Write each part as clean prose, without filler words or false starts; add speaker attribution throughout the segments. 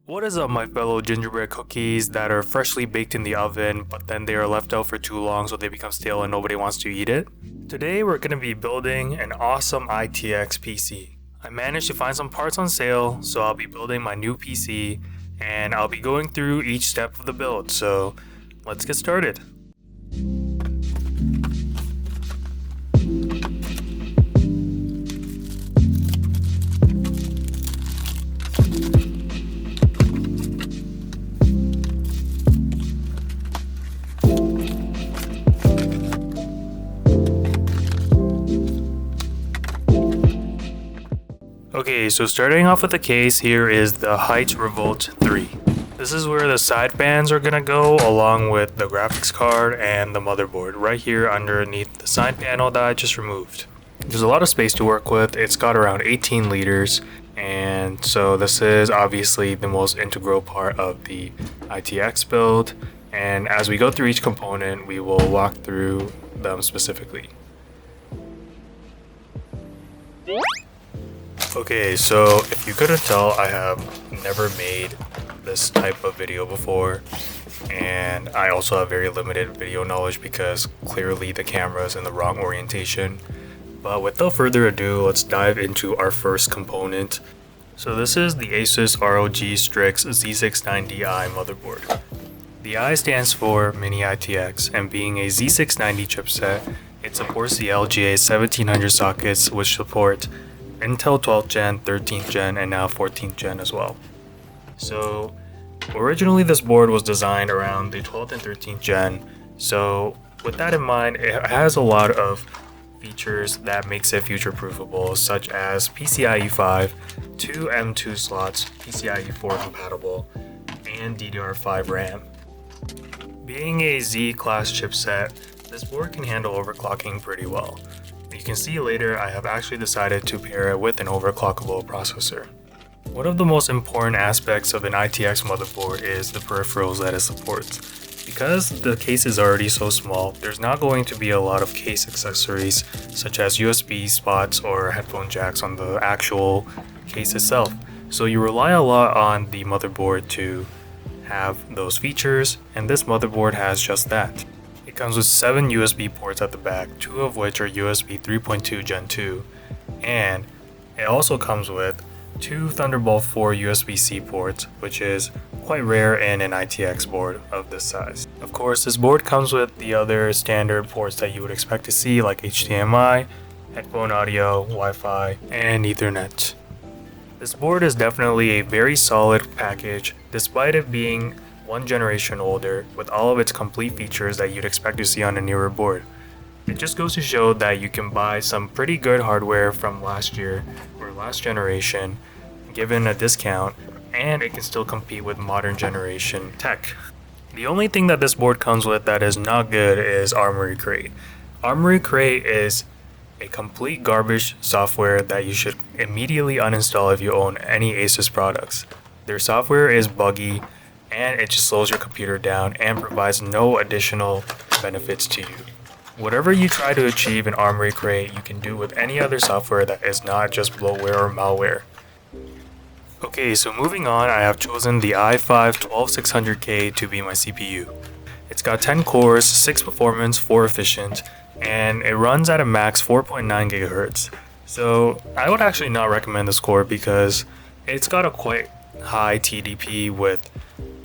Speaker 1: What is up, my fellow gingerbread cookies that are freshly baked in the oven, but then they are left out for too long so they become stale and nobody wants to eat it? Today we're going to be building an awesome ITX PC. I managed to find some parts on sale, so I'll be building my new PC, and I'll be going through each step of the build, so let's get started. Okay, so starting off with the case, here is the Hyte Revolt 3. This is where the side bands are gonna go, along with the graphics card and the motherboard, right here underneath the side panel that I just removed. There's a lot of space to work with. It's got around 18 liters, and so this is obviously the most integral part of the ITX build. And as we go through each component, we will walk through them specifically. Okay, so if you couldn't tell, I have never made this type of video before, and I also have very limited video knowledge because clearly the camera is in the wrong orientation. But without further ado, let's dive into our first component. So this is the Asus ROG Strix Z690i motherboard. The I stands for Mini-ITX, and being a Z690 chipset, it supports the LGA 1700 sockets, which support Intel 12th gen, 13th gen, and now 14th gen as well. So originally this board was designed around the 12th and 13th gen, so with that in mind, it has a lot of features that makes it future proofable, such as PCIe 5, 2 M2 slots, PCIe 4 compatible, and DDR5 RAM. Being a Z-class chipset, this board can handle overclocking pretty well. You can see later I have actually decided to pair it with an overclockable processor. One of the most important aspects of an ITX motherboard is the peripherals that it supports. Because the case is already so small, there's not going to be a lot of case accessories such as USB spots or headphone jacks on the actual case itself. So you rely a lot on the motherboard to have those features, and this motherboard has just that. It comes with 7 USB ports at the back, 2 of which are USB 3.2 Gen 2, and it also comes with 2 Thunderbolt 4 USB-C ports, which is quite rare in an ITX board of this size. Of course, this board comes with the other standard ports that you would expect to see, like HDMI, headphone audio, Wi-Fi, and Ethernet. This board is definitely a very solid package, despite it being one generation older, with all of its complete features that you'd expect to see on a newer board. It just goes to show that you can buy some pretty good hardware from last year or last generation given a discount, and it can still compete with modern generation tech. The only thing that this board comes with that is not good is Armoury Crate. Armoury Crate is a complete garbage software that you should immediately uninstall if you own any Asus products. Their software is buggy, and it just slows your computer down and provides no additional benefits to you. Whatever you try to achieve in Armoury Crate, you can do with any other software that is not just bloatware or malware. Okay, so moving on, I have chosen the i5-12600K to be my CPU. It's got 10 cores, 6 performance, 4 efficient, and it runs at a max 4.9 GHz. So I would actually not recommend this core because it's got a quite high TDP with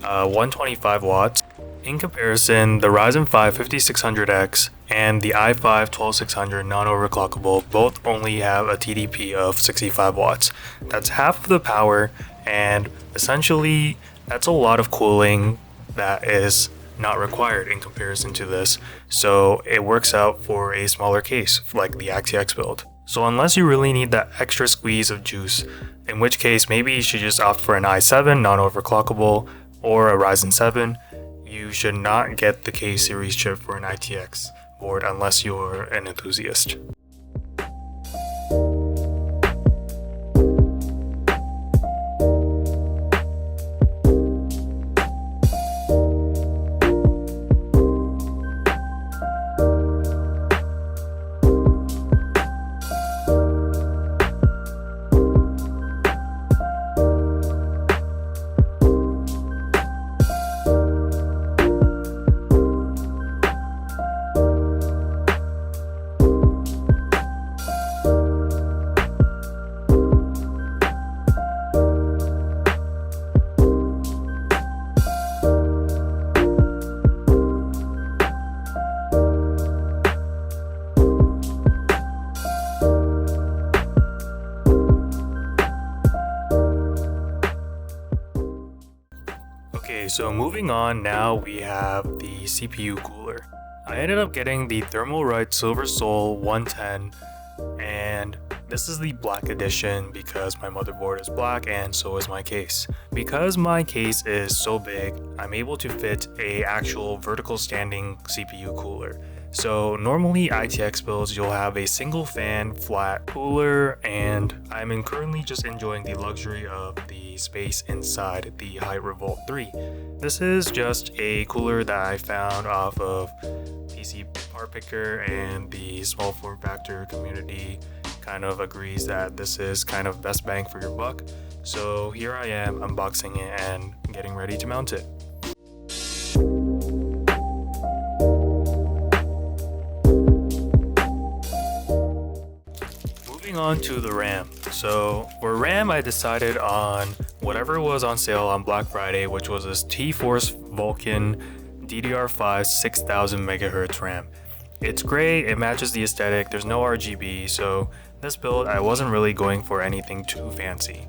Speaker 1: 125 watts. In comparison, the Ryzen 5 5600X and the i5-12600 non-overclockable both only have a TDP of 65 watts. That's half of the power, and essentially that's a lot of cooling that is not required in comparison to this, so it works out for a smaller case like the ITX build. So unless you really need that extra squeeze of juice, in which case maybe you should just opt for an i7 non-overclockable or a Ryzen 7, you should not get the K series chip for an ITX board unless you're an enthusiast. so moving on, now we have the CPU cooler. I ended up getting the Thermalright Silver Soul 110, and this is the black edition because my motherboard is black and so is my case. Because my case is so big, I'm able to fit a actual vertical standing CPU cooler. So normally ITX builds, you'll have a single fan flat cooler, and I'm currently just enjoying the luxury of the space inside the Hyte Revolt 3. This is just a cooler that I found off of PC Part Picker, and the small form factor community kind of agrees that this is kind of best bang for your buck. So here I am unboxing it and getting ready to mount it. Moving on to the RAM. So for RAM, I decided on whatever was on sale on Black Friday, which was this T-Force Vulcan DDR5 6000 MHz RAM. It's great, it matches the aesthetic, there's no RGB, so this build I wasn't really going for anything too fancy.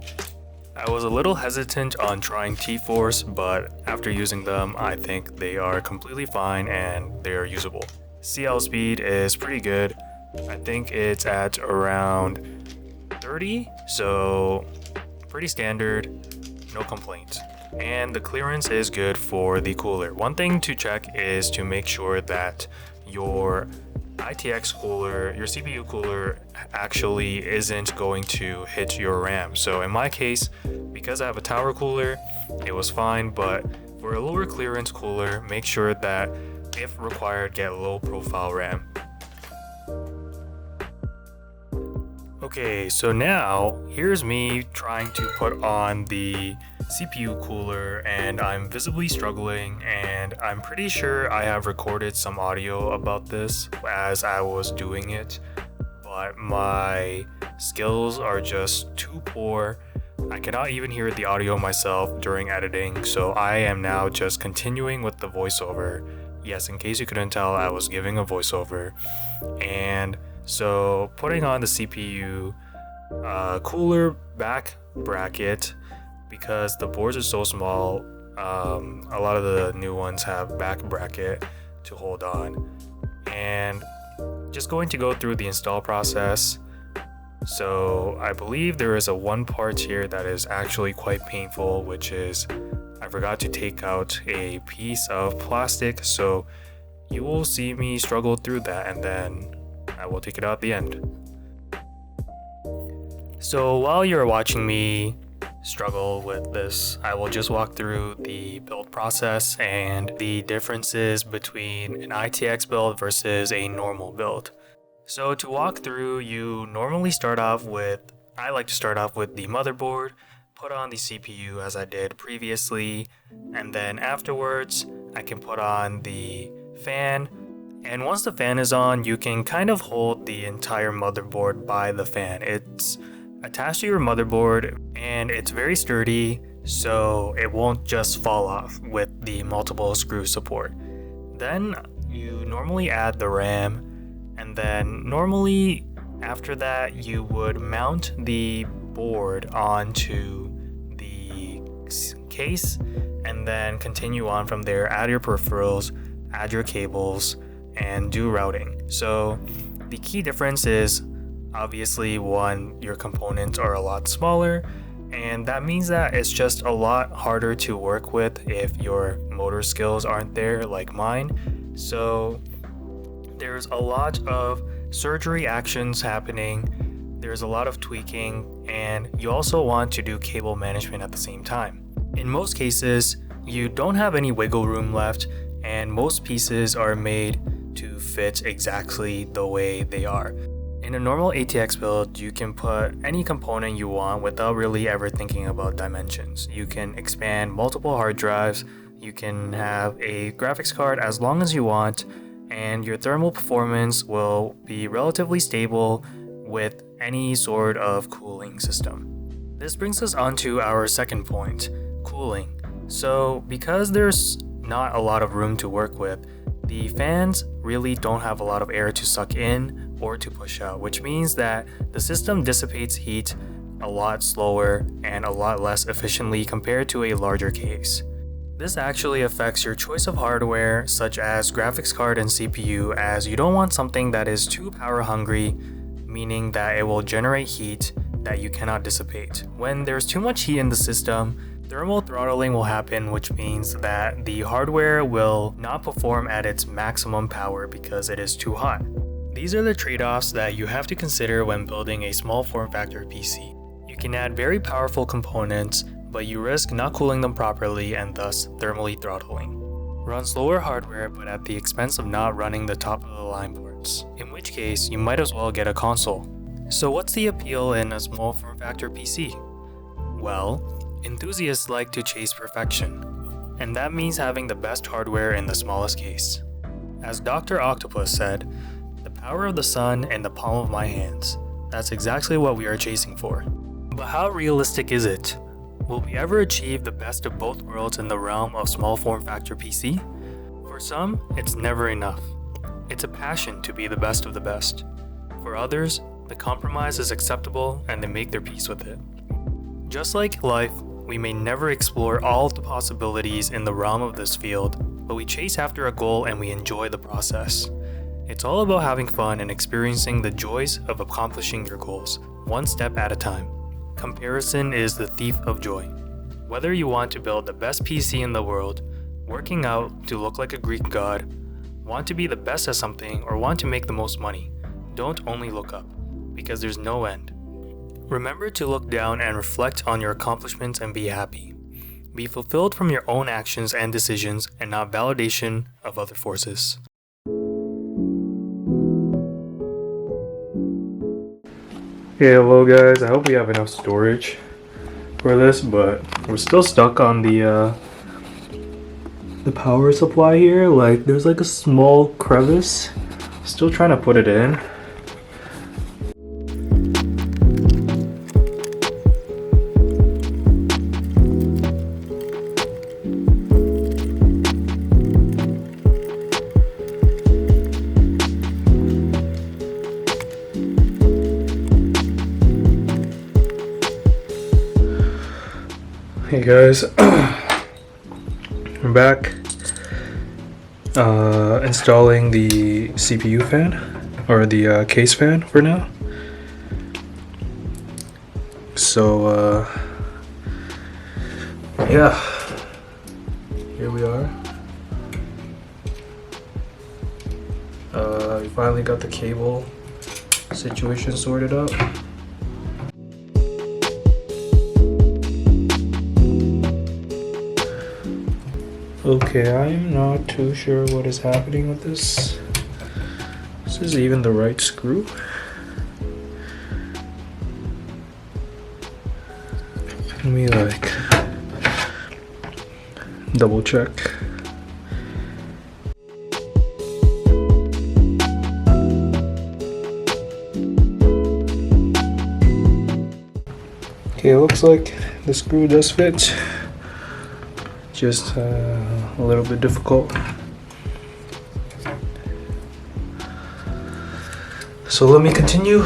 Speaker 1: I was a little hesitant on trying T-Force, but after using them, I think they are completely fine and they're usable. CL speed is pretty good. I think it's at around 30, so pretty standard, no complaints. And the clearance is good for the cooler. One thing to check is to make sure that your ITX cooler, your CPU cooler, actually isn't going to hit your RAM. So in my case, because I have a tower cooler, it was fine, but for a lower clearance cooler, make sure that if required, get low profile RAM. Okay, so now here's me trying to put on the CPU cooler, and I'm visibly struggling, and I'm pretty sure I have recorded some audio about this as I was doing it, but my skills are just too poor. I cannot even hear the audio myself during editing, so I am now just continuing with the voiceover. Yes, in case you couldn't tell, I was giving a voiceover. And so putting on the CPU cooler back bracket, because the boards are so small, a lot of the new ones have back bracket to hold on. And just going to go through the install process. So I believe there is a one part here that is actually quite painful, which is I forgot to take out a piece of plastic, so you will see me struggle through that, and then I will take it out at the end. So while you're watching me struggle with this, I will just walk through the build process and the differences between an ITX build versus a normal build. So to walk through, you normally start off with, I like to start off with the motherboard, put on the CPU as I did previously, and then afterwards I can put on the fan. And once the fan is on, you can kind of hold the entire motherboard by the fan. It's attached to your motherboard and it's very sturdy, so it won't just fall off with the multiple screw support. Then you normally add the RAM, and then normally after that you would mount the board onto the case and then continue on from there. Add your peripherals, add your cables, and do routing. So the key difference is obviously, one, your components are a lot smaller, and that means that it's just a lot harder to work with if your motor skills aren't there like mine. So there's a lot of surgery actions happening, there's a lot of tweaking, and you also want to do cable management at the same time. In most cases, you don't have any wiggle room left, and most pieces are made to fit exactly the way they are. In a normal ATX build, you can put any component you want without really ever thinking about dimensions. You can expand multiple hard drives, you can have a graphics card as long as you want, and your thermal performance will be relatively stable with any sort of cooling system. This brings us on to our second point, cooling. So because there's not a lot of room to work with, the fans really don't have a lot of air to suck in or to push out, which means that the system dissipates heat a lot slower and a lot less efficiently compared to a larger case. This actually affects your choice of hardware, such as graphics card and CPU, as you don't want something that is too power hungry, meaning that it will generate heat that you cannot dissipate. When there's too much heat in the system, thermal throttling will happen, which means that the hardware will not perform at its maximum power because it is too hot. These are the trade-offs that you have to consider when building a small form factor PC. You can add very powerful components, but you risk not cooling them properly and thus thermally throttling. Run slower hardware but at the expense of not running the top of the line ports, in which case you might as well get a console. So what's the appeal in a small form factor PC? Well, enthusiasts like to chase perfection, and that means having the best hardware in the smallest case. As Dr. Octopus said, "The power of the sun in the palm of my hands." That's exactly what we are chasing for. But how realistic is it? Will we ever achieve the best of both worlds in the realm of small form factor PC? For some, it's never enough. It's a passion to be the best of the best. For others, the compromise is acceptable and they make their peace with it. Just like life, we may never explore all of the possibilities in the realm of this field, but we chase after a goal and we enjoy the process. It's all about having fun and experiencing the joys of accomplishing your goals, one step at a time. Comparison is the thief of joy. Whether you want to build the best PC in the world, working out to look like a Greek god, want to be the best at something, or want to make the most money, don't only look up, because there's no end. Remember to look down and reflect on your accomplishments and be happy. Be fulfilled from your own actions and decisions and not validation of other forces. Hey, hello guys, I hope we have enough storage for this, but we're still stuck on the power supply here. Like, there's like a small crevice. Still trying to put it in. Hey guys, I'm back installing the CPU fan, or the case fan for now. So yeah, here we are. We finally got the cable situation sorted out. Okay, I'm not too sure what is happening with this. This is even the right screw. Let me like double check. Okay, it looks like the screw does fit. Just a little bit difficult. So let me continue.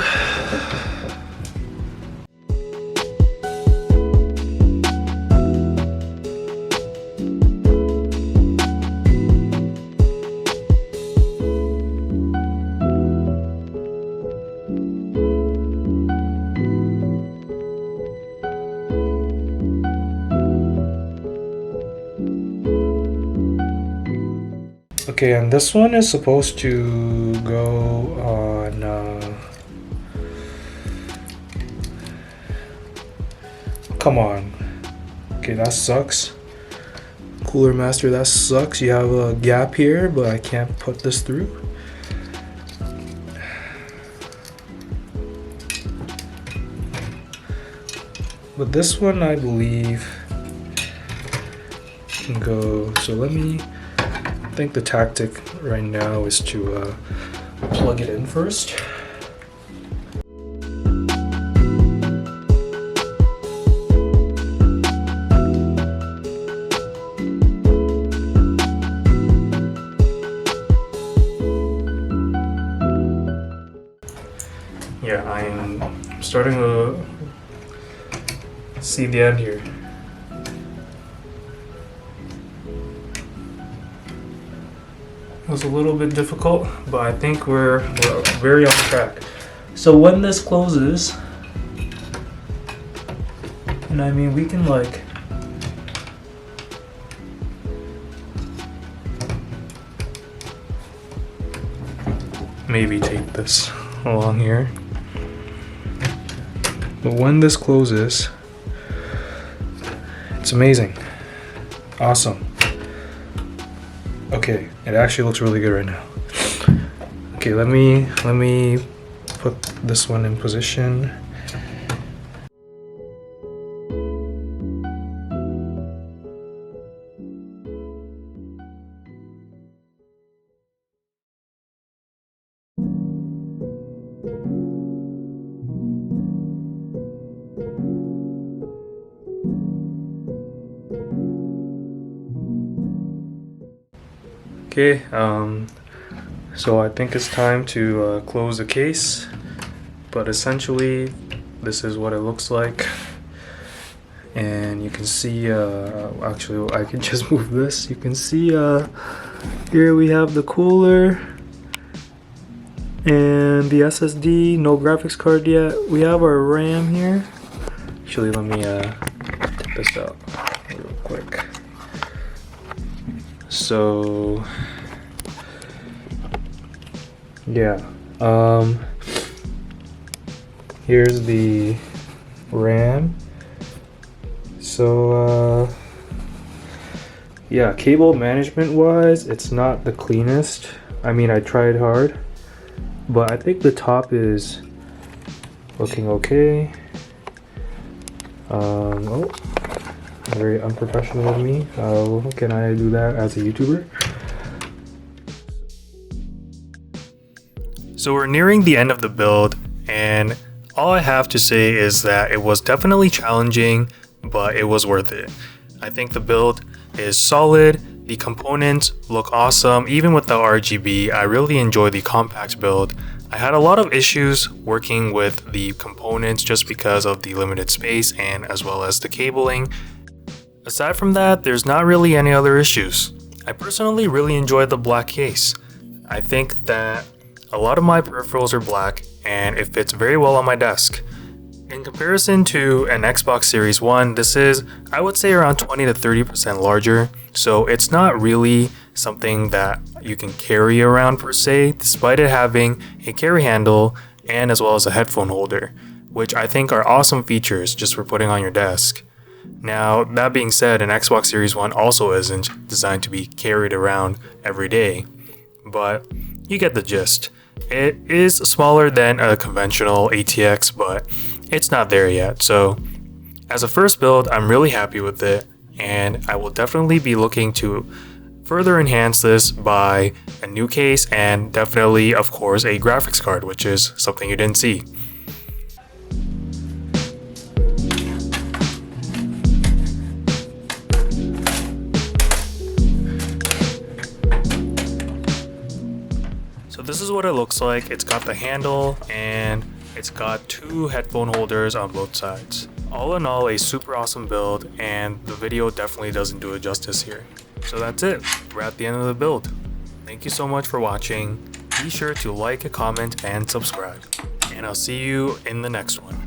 Speaker 1: Okay, and this one is supposed to go on come on. Okay, that sucks. Cooler Master, that sucks. You have a gap here, but I can't put this through. But this one, I believe, can go. So let me. I think the tactic right now is to plug it in first. Yeah, I'm starting to see the end here. was a little bit difficult, but I think we're very on track. So when this closes, and I mean, we can like maybe take this along here. But when this closes, it's amazing. Awesome. Okay, it actually looks really good right now. Okay, let me put this one in position. Okay, so I think it's time to close the case, but essentially this is what it looks like. And you can see, actually I can just move this. You can see here we have the cooler and the SSD, no graphics card yet. We have our RAM here. Actually, let me take this out real quick. So yeah, here's the RAM. So yeah, cable management wise, it's not the cleanest. I mean, I tried hard, but I think the top is looking okay. Oh, very unprofessional of me. How can I do that as a YouTuber? So we're nearing the end of the build, and all I have to say is that it was definitely challenging, but it was worth it. I think the build is solid, the components look awesome, even without RGB. I really enjoy the compact build. I had a lot of issues working with the components just because of the limited space and as well as the cabling. Aside from that, there's not really any other issues. I personally really enjoyed the black case. I think that a lot of my peripherals are black and it fits very well on my desk. In comparison to an Xbox Series 1, this is, I would say, around 20 to 30% larger, so it's not really something that you can carry around per se, despite it having a carry handle and as well as a headphone holder, which I think are awesome features just for putting on your desk. Now, that being said, an Xbox Series 1 also isn't designed to be carried around every day, but you get the gist. It is smaller than a conventional ATX, but it's not there yet. So as a first build, I'm really happy with it, and I will definitely be looking to further enhance this by a new case and definitely, of course, a graphics card, which is something you didn't see. So this is what it looks like. It's got the handle and it's got two headphone holders on both sides. All in all, a super awesome build, and the video definitely doesn't do it justice here. So that's it. We're at the end of the build. Thank you so much for watching. Be sure to like, comment, and subscribe. And I'll see you in the next one.